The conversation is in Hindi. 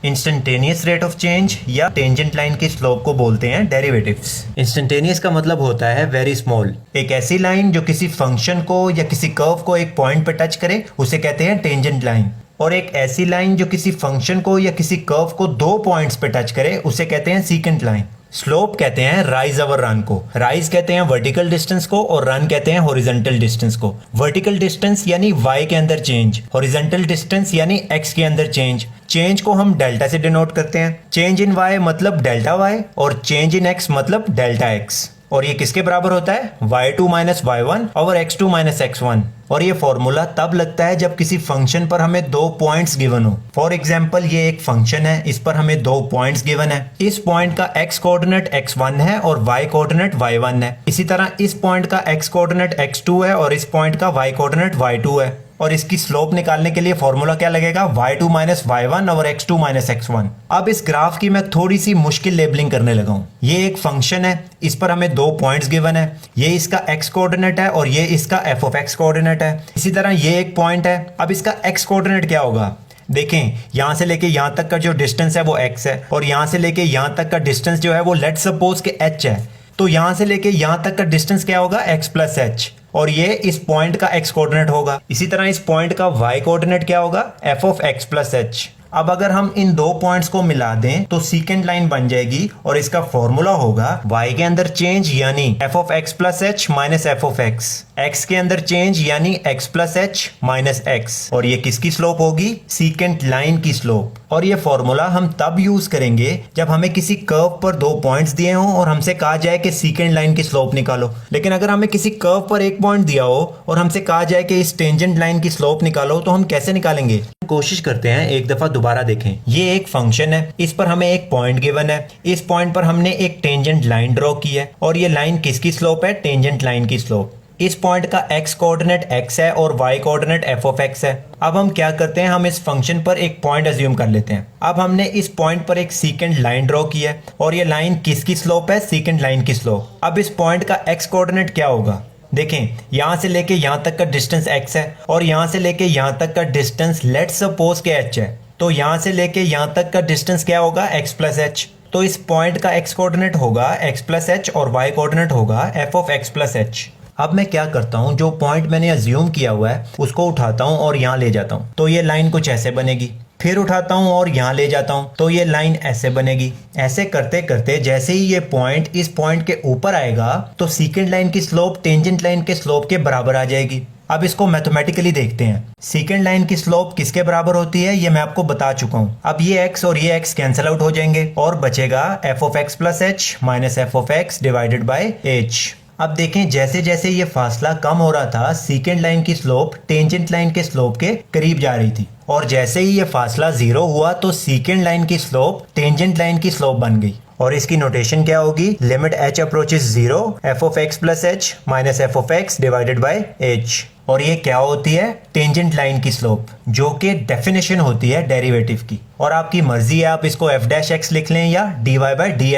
इंस्टेंटेनियस रेट ऑफ चेंज या टेंजेंट लाइन की स्लोप को बोलते हैं डेरिवेटिव्स। इंस्टेंटेनियस का मतलब होता है वेरी स्मॉल। एक ऐसी लाइन जो किसी फंक्शन को या किसी कर्व को एक पॉइंट पे टच करे उसे कहते हैं टेंजेंट लाइन, और एक ऐसी लाइन जो किसी फंक्शन को या किसी कर्व को दो पॉइंट्स पे टच करे उसे कहते हैं सीकेंट लाइन। स्लोप कहते हैं राइज ओवर रन को। राइज कहते हैं वर्टिकल डिस्टेंस को और रन कहते हैं हॉरिजॉन्टल डिस्टेंस को। वर्टिकल डिस्टेंस यानी y के अंदर चेंज, हॉरिजॉन्टल डिस्टेंस यानी x के अंदर चेंज। चेंज को हम डेल्टा से डिनोट करते हैं। चेंज इन y मतलब डेल्टा y और चेंज इन x मतलब डेल्टा x। और ये किसके बराबर होता है? y2 माइनस y1 और x2 माइनस x1। और ये फॉर्मूला तब लगता है जब किसी फंक्शन पर हमें दो पॉइंट्स गिवन हो। फॉर एग्जाम्पल ये एक फंक्शन है, इस पर हमें दो पॉइंट्स गिवन है। इस पॉइंट का x कोऑर्डिनेट x1 है और y कोऑर्डिनेट y1 है। इसी तरह इस पॉइंट का x कोऑर्डिनेट x2 है और इस पॉइंट का y कोऑर्डिनेट y2 है। और इसकी स्लोप निकालने के लिए फॉर्मूला क्या लगेगा? y2 माइनस y1 और x2 माइनस x1। अब इस ग्राफ की मैं थोड़ी सी मुश्किल लेबलिंग करने लगा हूं। ये एक फंक्शन है, इस पर हमें दो पॉइंट्स गिवन है। ये इसका x कोऑर्डिनेट है और ये इसका f ऑफ x कोऑर्डिनेट है। इसी तरह ये एक पॉइंट है। अब इसका x कोऑर्डिनेट क्या होगा? देखें, यहां से लेके यहां तक का जो डिस्टेंस है वो x है और यहां से लेके यहां तक का डिस्टेंस जो है वो लेट सपोज के h है। तो यहां से लेके यहां तक का डिस्टेंस क्या होगा? x प्लस h, और ये इस पॉइंट का x कोऑर्डिनेट होगा। इसी तरह इस पॉइंट का y कोऑर्डिनेट क्या होगा? f of x plus h। अब अगर हम इन दो पॉइंट्स को मिला दें तो सीकेंट लाइन बन जाएगी और इसका फॉर्मूला होगा y के अंदर चेंज यानी f of x plus h minus f of x के अंदर चेंज यानी x plus h minus x। और ये किसकी स्लोप होगी? सीकेंट लाइन की स्लोप। और ये फॉर्मूला हम तब यूज करेंगे जब हमें किसी कर्व पर दो पॉइंट्स दिए हों और हमसे कहा जाए कि सीकेंट लाइन की स्लोप निकालो। लेकिन अगर हमें किसी कर्व पर एक पॉइंट दिया हो और हमसे कहा जाए कि इस टेंजेंट लाइन की स्लोप निकालो, तो हम कैसे निकालेंगे? कोशिश करते हैं, एक दफा दोबारा देखें। ये एक फंक्शन है, इस पर हमें एक पॉइंट गिवन है। इस पॉइंट पर हमने एक टेंजेंट लाइन ड्रॉ की है और ये लाइन किसकी स्लोप है? टेंजेंट लाइन की स्लोप। इस पॉइंट का x कोऑर्डिनेट x है और y coordinate f of x है। अब हम क्या करते हैं, हम इस फंक्शन पर एक पॉइंट अज्यूम कर लेते हैं। अब हमने इस पॉइंट पर एक सीकेंट लाइन ड्रॉ की है और ये लाइन किसकी स्लोप है? सीकेंट लाइन की स्लोप। अब इस पॉइंट का x कोऑर्डिनेट क्या होगा? देखें, यहां से लेके यहां तक का डिस्टेंस x है और यहां से लेके यहां तक का डिस्टेंस लेट सपोज के h है। तो यहां से लेके यहां तक का डिस्टेंस क्या होगा? x plus h। तो इस पॉइंट का x कोऑर्डिनेट होगा x प्लस h और y कोऑर्डिनेट होगा f of x plus h। अब मैं क्या करता हूं, जो पॉइंट मैंने अज्यूम किया हुआ है उसको उठाता हूं और यहां ले जाता हूं, तो ये लाइन कुछ ऐसे बनेगी। फिर उठाता हूं और यहां ले जाता हूं, तो ये लाइन ऐसे बनेगी। ऐसे करते करते जैसे ही ये पॉइंट इस पॉइंट के ऊपर आएगा तो सीकेंट लाइन की स्लोप टेंजेंट लाइन के स्लोप के बराबर आ जाएगी। अब इसको मैथमेटिकली देखते हैं। सीकेंट लाइन की स्लोप किसके बराबर होती है ये मैं आपको बता चुका हूं। अब ये x और ये x कैंसिल आउट हो जाएंगे और बचेगा f of x plus h minus f of x divided by h। अब देखें, जैसे जैसे ये फासला कम हो रहा था सीकेंट लाइन की स्लोप टेंजेंट लाइन के स्लोप के करीब जा रही थी, और जैसे ही ये फासला जीरो हुआ तो सीकेंट लाइन की स्लोप टेंजेंट लाइन की स्लोप बन गई। और इसकी नोटेशन क्या होगी? Limit h approaches zero f of x plus h minus f of x divided by h। और ये क्या होती है? टेंजेंट लाइन की स्लोप, जो कि डेफिनेशन होती है डेरिवेटिव की। और आपकी मर्जी है, आप इसको f डैश x लिख लें या dy बाय dx